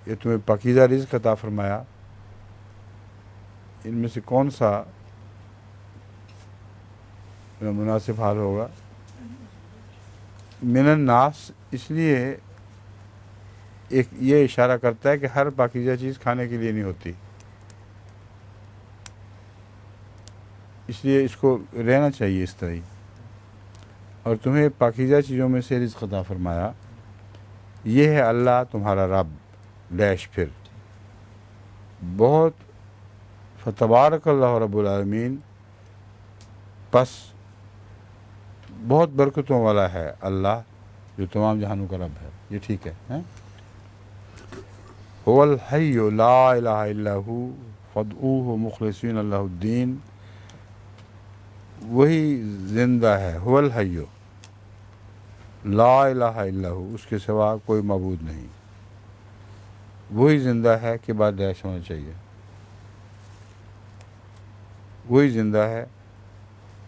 یہ تمہیں پاکیزہ رزق عطا فرمایا. ان میں سے کون سا مناسب حال ہوگا؟ من الناس اس لیے ایک یہ اشارہ کرتا ہے کہ ہر پاکیزہ چیز کھانے کے لیے نہیں ہوتی، اس لیے اس کو رہنا چاہیے اس طرح ہی. اور تمہیں پاکیزہ چیزوں میں سے رزق عطا فرمایا. یہ ہے اللہ تمہارا رب ڈیش. پھر بہت فتبارک اللہ رب العالمین، پس بہت برکتوں والا ہے اللہ جو تمام جہانوں کا رب ہے. یہ ٹھیک ہے. هو الحی لا الہ الا ہو فادعوہ مخلصین اللہ الدین. وہی زندہ ہے. هو الحی لا الہ الا ہو، اس کے سوا کوئی معبود نہیں. وہی زندہ ہے کہ بعد ڈیش ہونا چاہیے. وہی زندہ ہے،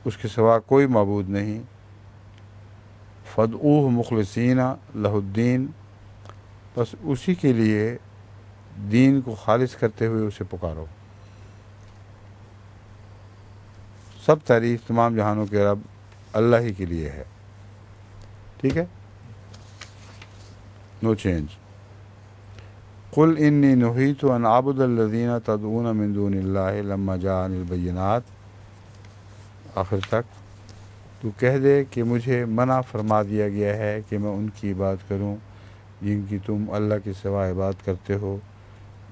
اس کے سوا کوئی معبود نہیں. فادعوہ مخلصین لہ الدین. بس اسی کے لیے دین کو خالص کرتے ہوئے اسے پکارو. سب تعریف تمام جہانوں کے رب اللہ ہی کے لیے ہے. ٹھیک ہے, نو چینج. قل انی نہیت ان اعبد الذین تدعون من دون اللہ لما جاءنی البینات. آخر تک تو کہہ دے کہ مجھے منع فرما دیا گیا ہے کہ میں ان کی عبادت کروں جن کی تم اللہ کے سوا عبادت کرتے ہو,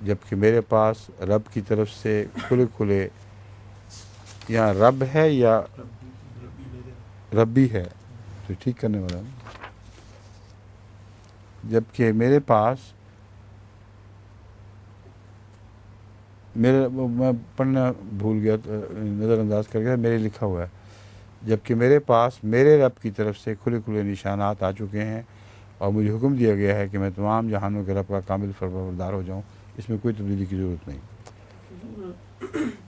جبکہ میرے پاس رب کی طرف سے کھلے کھلے, یہاں رب ہے یا ربی ہے تو ٹھیک کرنے والا ہے, جبکہ میرے پاس میں پڑھنا بھول گیا, نظر انداز کر گیا, میرے لکھا ہوا ہے جبکہ میرے پاس میرے رب کی طرف سے کھلے کھلے نشانات آ چکے ہیں اور مجھے حکم دیا گیا ہے کہ میں تمام جہانوں کے رب کا کامل فرمانبردار ہو جاؤں. اس میں کوئی تبدیلی کی ضرورت نہیں.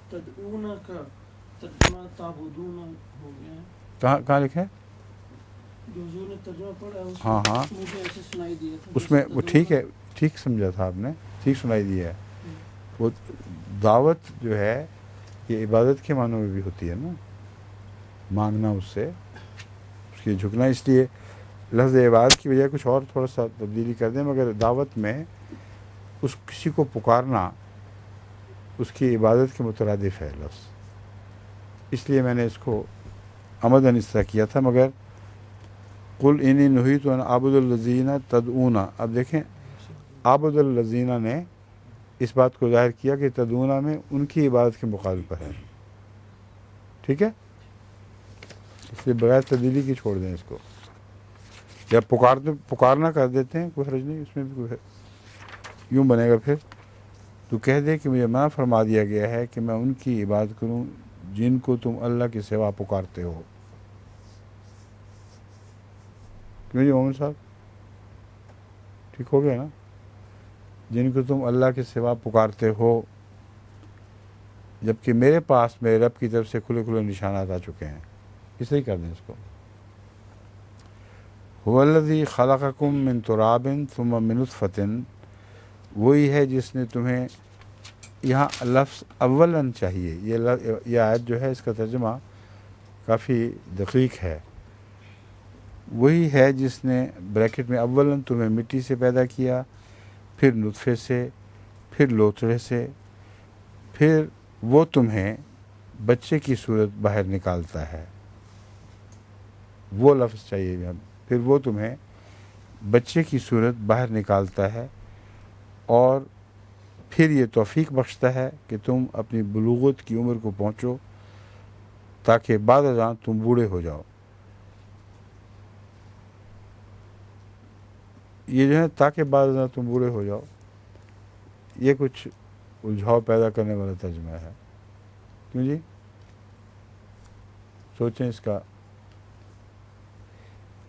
تدعون کا ترجمہ تعبدون ہو گیا ہے.
کہاں لکھا ہے؟
جو حضور نے ترجمہ پڑھا ہے
ہاں ہاں,
مجھے ایسے سنائی دیا تھا.
اس میں وہ ٹھیک ہے, ٹھیک سمجھا تھا آپ نے, ٹھیک سنائی دیا ہے. وہ دعوت جو ہے یہ عبادت کے معنوں میں بھی ہوتی ہے نا, مانگنا اس سے, اس کی جھکنا. اس لیے لفظ عبادت کی بجائے کچھ اور تھوڑا سا تبدیلی کر دیں, مگر دعوت میں اس کسی کو پکارنا اس کی عبادت کے مترادف ہے لفظ. اس لیے میں نے اس کو عمداً اس طرح کیا تھا. مگر قل انی نہیت ان اعبد الذین تدعون, اب دیکھیں عابد الذین نے اس بات کو ظاہر کیا کہ تدعون میں ان کی عبادت کے مقابل پر ہے. ٹھیک ہے, اس لیے بغیر تبدیلی کی چھوڑ دیں اس کو, یا پکارنا کر دیتے ہیں, کوئی حرج نہیں, اس میں بھی کوئی یوں بنے گا. پھر تو کہہ دے کہ مجھے منع فرما دیا گیا ہے کہ میں ان کی عبادت کروں جن کو تم اللہ کے سوا پکارتے ہو. کیوں جی محمد صاحب, ٹھیک ہو گیا نا؟ جن کو تم اللہ کے سوا پکارتے ہو جبکہ میرے پاس میرے رب کی طرف سے کھلے کھلے نشانات آ چکے ہیں. اس لیے کر دیں اس کو. هو الذی خلقکم من تراب ثم من نطفۃ, وہی ہے جس نے تمہیں, یہاں لفظ اولاً چاہیے, یہ آیت جو ہے اس کا ترجمہ کافی دقیق ہے. وہی ہے جس نے بریکٹ میں اولاً تمہیں مٹی سے پیدا کیا, پھر نطفے سے, پھر لوتڑے سے, پھر وہ تمہیں بچے کی صورت باہر نکالتا ہے. وہ لفظ چاہیے, پھر وہ تمہیں بچے کی صورت باہر نکالتا ہے اور پھر یہ توفیق بخشتا ہے کہ تم اپنی بلوغت کی عمر کو پہنچو تاکہ بعد ازاں تم بوڑھے ہو جاؤ. یہ جو ہے تاکہ بعد ازاں تم بوڑھے ہو جاؤ, یہ کچھ الجھاؤ پیدا کرنے والا ترجمہ ہے. کیوں جی, سوچیں اس کا.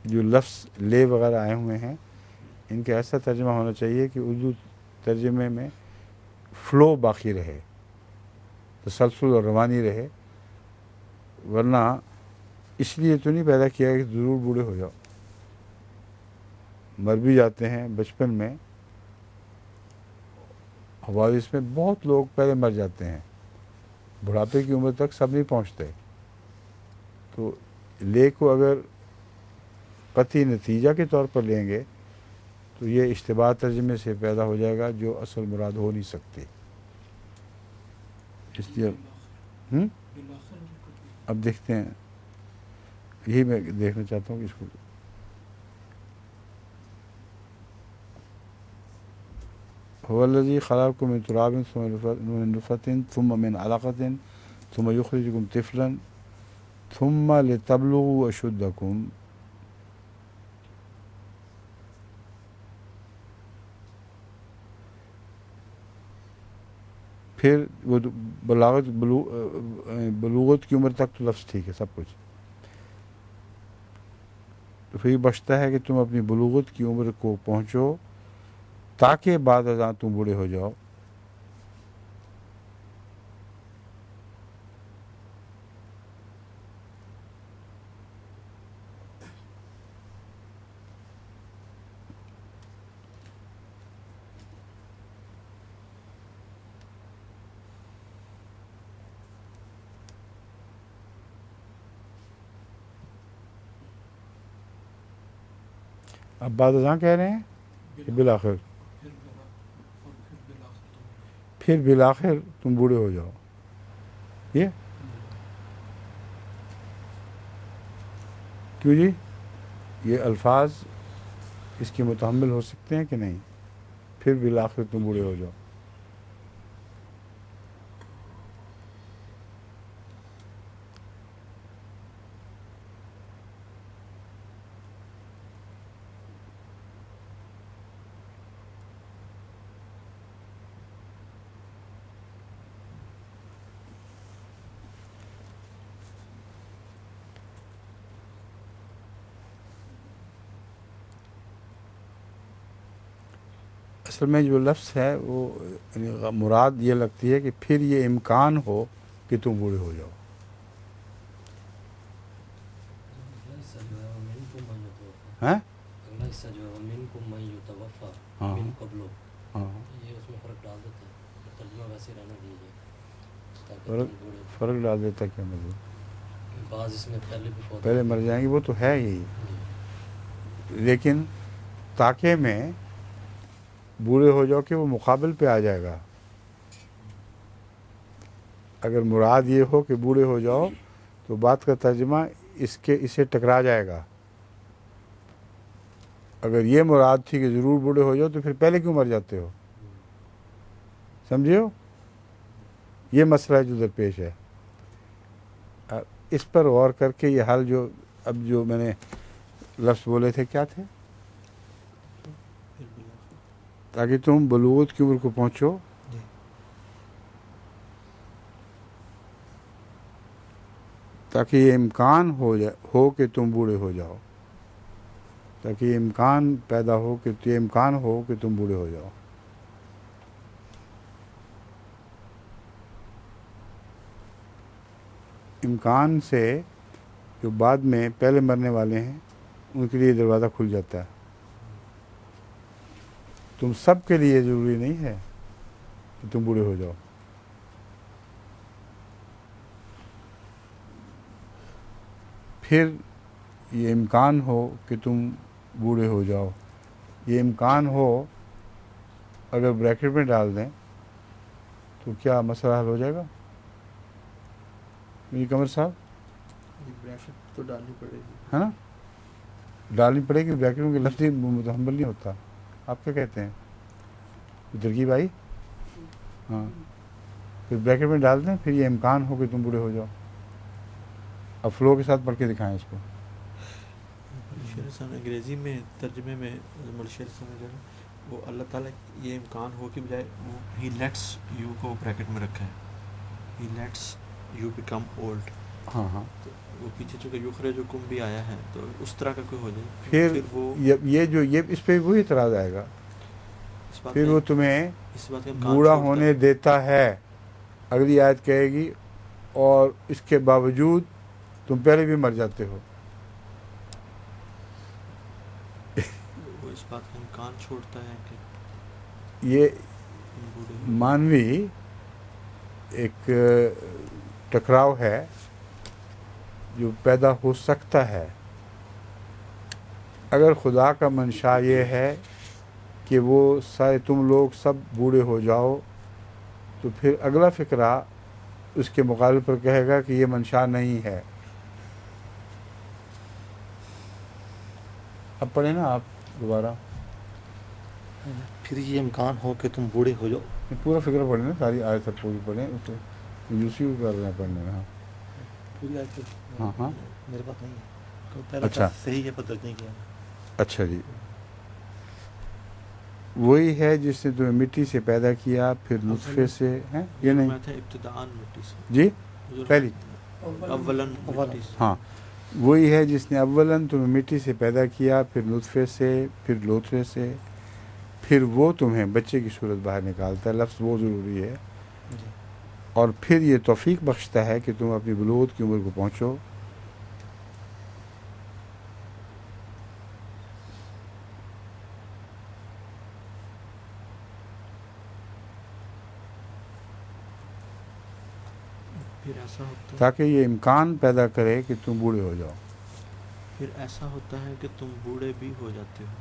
جو لفظ لے وغیرہ آئے ہوئے ہیں ان کا ایسا ترجمہ ہونا چاہیے کہ اردو ترجمے میں فلو باقی رہے, تسلسل اور روانی رہے, ورنہ اس لیے تو نہیں پیدا کیا کہ ضرور بوڑھے ہو جاؤ. مر بھی جاتے ہیں بچپن میں, حوادث میں بہت لوگ پہلے مر جاتے ہیں, بڑھاپے کی عمر تک سب نہیں پہنچتے. تو لے کو اگر قطعی نتیجہ کے طور پر لیں گے تو یہ اشتباہ ترجمے سے پیدا ہو جائے گا جو اصل مراد ہو نہیں سکتی. اس لیے اب دیکھتے ہیں, یہی میں دیکھنا چاہتا ہوں کہ اس کو هو الذی خلقکم من تراب ثم من نطفۃ ثم من علقۃ ثم یخرجکم طفلا ثم لتبلغوا اشدکم. پھر وہ بلوغت کی عمر تک تو لفظ ٹھیک ہے سب کچھ, تو پھر یہ بچتا ہے کہ تم اپنی بلوغت کی عمر کو پہنچو تاکہ بعد ازاں تم بوڑھے ہو جاؤ. اب بعد ازاں کہہ رہے ہیں کہ بالآخر، پھر بالآخر تم بوڑھے ہو جاؤ. یہ کیوں جی؟ یہ الفاظ اس کے متحمل ہو سکتے ہیں کہ نہیں؟ پھر بالآخر تم بوڑھے ہو جاؤ. اصل میں جو لفظ ہے وہ یعنی مراد یہ لگتی ہے کہ پھر یہ امکان ہو کہ تم بوڑھے ہو جاؤ. ہیں؟
اگلا حصہ جو ہے وَمِنْكُمْ مَن يُتَوَفَّى
ہاں
مِن قَبْلُ،
ہاں.
یہ اس میں فرق ڈال دیتا ہے، ترجمہ ویسے رہنے دیجیے تاکہ
فرق
تم بوڑھے
فرق ڈال دیتا کیا مطلب؟
بعض اس میں پہلے بھی فوت
پہلے
ہو
مر
گئے.
جائیں گے وہ تو ہے ہی،
جی.
لیکن تاکہ میں بوڑھے ہو جاؤ کہ وہ مقابل پہ آ جائے گا. اگر مراد یہ ہو کہ بوڑھے ہو جاؤ تو بات کا ترجمہ اسے ٹکرا جائے گا. اگر یہ مراد تھی کہ ضرور بوڑھے ہو جاؤ تو پھر پہلے کیوں مر جاتے ہو؟ سمجھے ہو؟ یہ مسئلہ جو درپیش ہے. اس پر غور کر کے یہ حل جو میں نے لفظ بولے تھے کیا تھے؟ تاکہ تم بلوغت کی عمر کو پہنچو. تاکہ یہ امکان ہو کہ تم بوڑھے ہو جاؤ. تاکہ یہ امکان پیدا ہو کہ یہ امکان ہو کہ تم بوڑھے ہو جاؤ. امکان سے جو بعد میں پہلے مرنے والے ہیں ان کے لیے دروازہ کھل جاتا ہے. تم سب کے لیے ضروری نہیں ہے کہ تم بوڑھے ہو جاؤ. پھر یہ امکان ہو کہ تم بوڑھے ہو جاؤ. یہ امکان ہو اگر بریکٹ میں ڈال دیں تو کیا مسئلہ حل ہو جائے گا؟ میری قمر صاحب
بریکٹ تو ڈالنی پڑے گی،
ہے نا؟ ڈالنی پڑے گی. بریکٹوں کے لفظ متحمل نہیں ہوتا. آپ کیا کہتے ہیں ترکیب آئی؟ ہاں، پھر بریکٹ میں ڈال دیں پھر یہ امکان ہو کہ تم بوڑھے ہو جاؤ. اب فلو کے ساتھ پڑھ کے دکھائیں اس کو.
مرشد صاحب انگریزی میں ترجمے میں مرشد صاحب نے جو ہے وہ اللہ تعالیٰ یہ امکان ہو کے بجائے وہ ہی لیٹس یو کو بریکٹ میں رکھا ہے، ہی لیٹس یو بیکم اولڈ.
ہاں ہاں،
تو وہ پیچھے چونکہ یخرجکم بھی آیا ہے تو اس طرح کا کوئی ہو جائے
پھر
وہ
یہ اس پہ وہی اعتراض آئے گا.
اس بات
پھر
کا
وہ تمہیں
اس بات کا امکان
بوڑھا
چھوڑتا
ہونے دیتا ہے. اگلی آیت کہے گی اور اس کے باوجود تم پہلے بھی مر جاتے ہو.
وہ اس بات کا امکان چھوڑتا ہے کہ
یہ
بوڑھے ہو
مانوی ایک ٹکراؤ ہے جو پیدا ہو سکتا ہے. اگر خدا کا منشا یہ ہے کہ وہ تم لوگ سب بوڑھے ہو جاؤ تو پھر اگلا فقرہ اس کے مقابل پر کہے گا کہ یہ منشا نہیں ہے. اب پڑھیں نا آپ دوبارہ.
پھر یہ امکان ہو کہ تم بوڑھے ہو جاؤ.
پورا فقرہ پڑھیں نا، ساری آیت تک پوری پڑھیں. یوسی کو کر رہے ہیں پڑھنے میں.
پوری آیت
ہاں ہاں،
میرے پاس نہیں ہے تو پہلے
اچھا
صحیح ہے پر درج نہیں کیا.
اچھا جی. وہی ہے جس نے تمہیں مٹی سے پیدا کیا پھر نطفے سے ہیں یہ نہیں
میں تھا ابتداءً مٹی سے
جی پہلی
اولاً مٹی سے.
ہاں، وہی ہے جس نے اولاً تمہیں مٹی سے پیدا کیا پھر نطفے سے پھر لوتھڑے سے پھر وہ تمہیں بچے کی صورت باہر نکالتا ہے. لفظ وہ ضروری ہے. اور پھر یہ توفیق بخشتا ہے کہ تم اپنی بلوغت کی عمر کو پہنچو.
پھر ایسا ہوتا ہے
تاکہ یہ امکان پیدا کرے کہ تم بوڑھے ہو جاؤ.
پھر ایسا ہوتا ہے کہ تم بوڑھے بھی ہو جاتے ہو.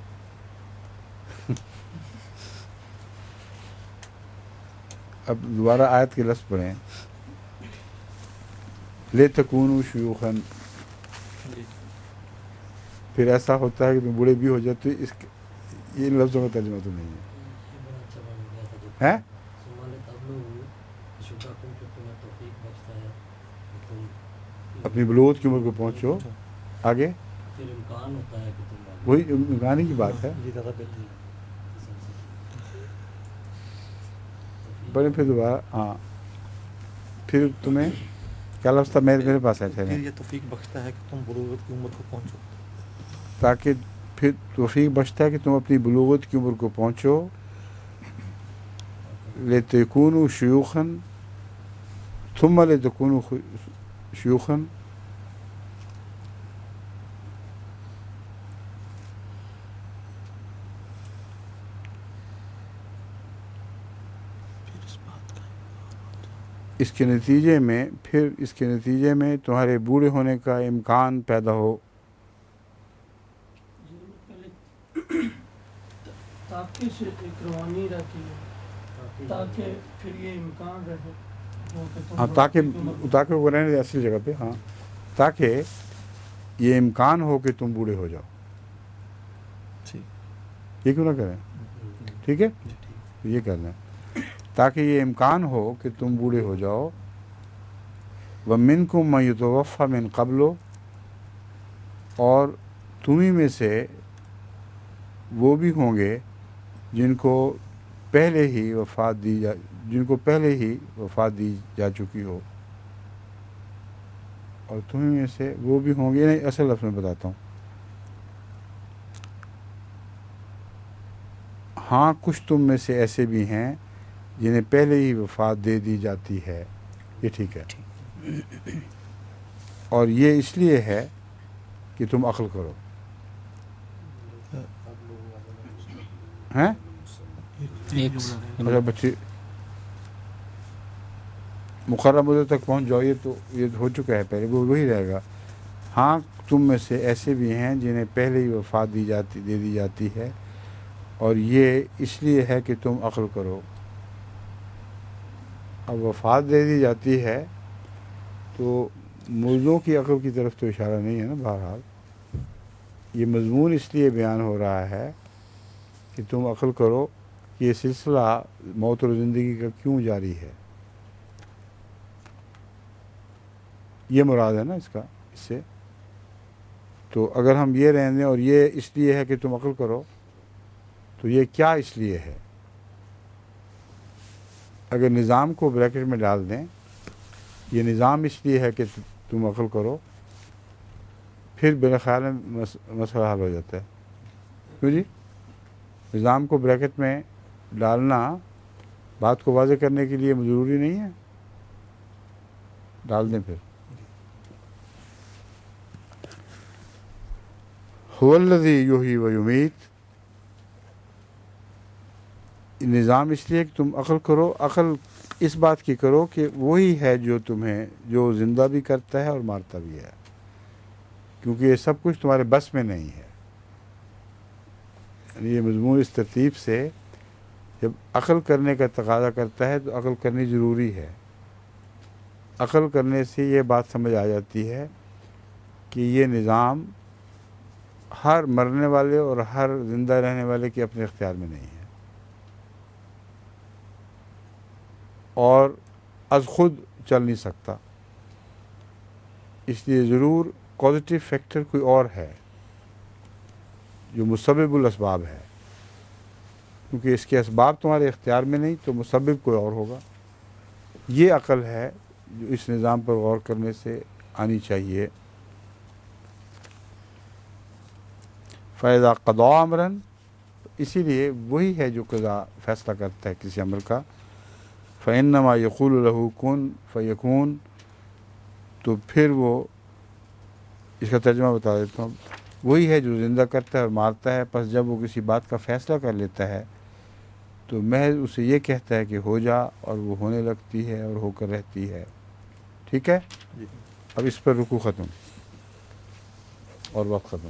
اب دوبارہ آیت کے لفظ پڑھیں، لے تکونوا شیوخا،
جی
پھر ایسا ہوتا ہے کہ تم بوڑھے بھی ہو جاتے، یہ ان لفظوں کا ترجمہ تو نہیں ہے،
یہ بڑا اچھا بن گیا تھا جو
ہیں؟
سمال تبلغ شکا تم کہ تمہیں توفیق بخشتا ہے کہ تم
اپنی بلوغت کی عمر کو پہنچو، آگے
پھر امکان ہوتا ہے کہ تم آگے
وہی امکانی کی بات ہے.
یہ زیادہ بہتر ہے.
پڑھیں پھر دوبارہ. ہاں پھر تمہیں کیا لفظ تھا میرے پاس ہے
پھر یہ توفیق بخشتا ہے کہ تم بلوغت کی عمر کو پہنچو.
تاکہ پھر توفیق بخشتا ہے کہ تم اپنی بلوغت کی عمر کو پہنچو. لتکونوا شیوخا ثم لتکونوا شیوخا، اس کے نتیجے میں تمہارے بوڑھے ہونے کا امکان پیدا ہو.
پہلے تاکہ سے ایک روانی رہتی ہے، تاکہ پھر یہ امکان رہے ہو کہ تم
ہاں تاکہ وہ رہنے دے اصلی جگہ پہ. ہاں تاکہ یہ امکان ہو کہ تم بوڑھے ہو جاؤ. یہ کیوں نہ کریں؟ ٹھیک ہے، یہ کر لیں تاکہ یہ امکان ہو کہ تم بوڑھے ہو جاؤ. وَمِنْكُمْ مَن يُتَوَفَّى مِن قَبْلُ، اور تمہیں میں سے وہ بھی ہوں گے جن کو پہلے ہی وفات دی جا چکی ہو. اور تمہیں میں سے وہ بھی ہوں گے، نہیں اصل لفظ میں بتاتا ہوں. ہاں کچھ تم میں سے ایسے بھی ہیں جنہیں پہلے ہی وفات دے دی جاتی ہے. یہ ٹھیک ہے، اور یہ اس لیے ہے کہ تم عقل کرو. ہیں اچھا بچے مقررہ مدت تک پہنچ جاؤ، یہ ہو چکا ہے پہلے، وہ وہی رہے گا. ہاں تم میں سے ایسے بھی ہیں جنہیں پہلے ہی وفات دے دی جاتی ہے، اور یہ اس لیے ہے کہ تم عقل کرو. اب وفات دے دی جاتی ہے تو مردوں کی عقل کی طرف تو اشارہ نہیں ہے نا. بہرحال یہ مضمون اس لیے بیان ہو رہا ہے کہ تم عقل کرو کہ یہ سلسلہ موت اور زندگی کا کیوں جاری ہے. یہ مراد ہے نا اس سے. تو اگر ہم یہ رہنے اور یہ اس لیے ہے کہ تم عقل کرو، تو یہ کیا اس لیے ہے؟ اگر نظام کو بریکٹ میں ڈال دیں، یہ نظام اس لیے ہے کہ تم عقل کرو، پھر میرے خیال میں مسئلہ حل ہو جاتا ہے. کیوں جی؟ نظام کو بریکٹ میں ڈالنا بات کو واضح کرنے کے لیے ضروری نہیں ہے. ڈال دیں پھر. هو الذی یحیی و یمیت، نظام اس لیے کہ تم عقل کرو. عقل اس بات کی کرو کہ وہی ہے جو زندہ بھی کرتا ہے اور مارتا بھی ہے، کیونکہ یہ سب کچھ تمہارے بس میں نہیں ہے. یعنی یہ مضمون اس ترتیب سے جب عقل کرنے کا تقاضا کرتا ہے تو عقل کرنی ضروری ہے. عقل کرنے سے یہ بات سمجھ آ جاتی ہے کہ یہ نظام ہر مرنے والے اور ہر زندہ رہنے والے کے اپنے اختیار میں نہیں ہے، اور از خود چل نہیں سکتا. اس لیے ضرور پازیٹیو فیکٹر کوئی اور ہے جو مسبب الاسباب ہے، کیونکہ اس کے اسباب تمہارے اختیار میں نہیں تو مسبب کوئی اور ہوگا. یہ عقل ہے جو اس نظام پر غور کرنے سے آنی چاہیے. فَإِذَا قَضَىٰ أَمْرًا، اسی لیے وہی ہے جو قضا فیصلہ کرتا ہے کسی عمل کا. فَإِنَّمَا يَقُولُ لَهُ كُن فَيَكُونُ، تو پھر وہ اس کا ترجمہ بتا دیتا ہوں. وہی ہے جو زندہ کرتا ہے اور مارتا ہے، پس جب وہ کسی بات کا فیصلہ کر لیتا ہے تو محض اسے یہ کہتا ہے کہ ہو جا، اور وہ ہونے لگتی ہے اور ہو کر رہتی ہے. ٹھیک ہے، اب اس پر رکوع ختم اور وقت ختم.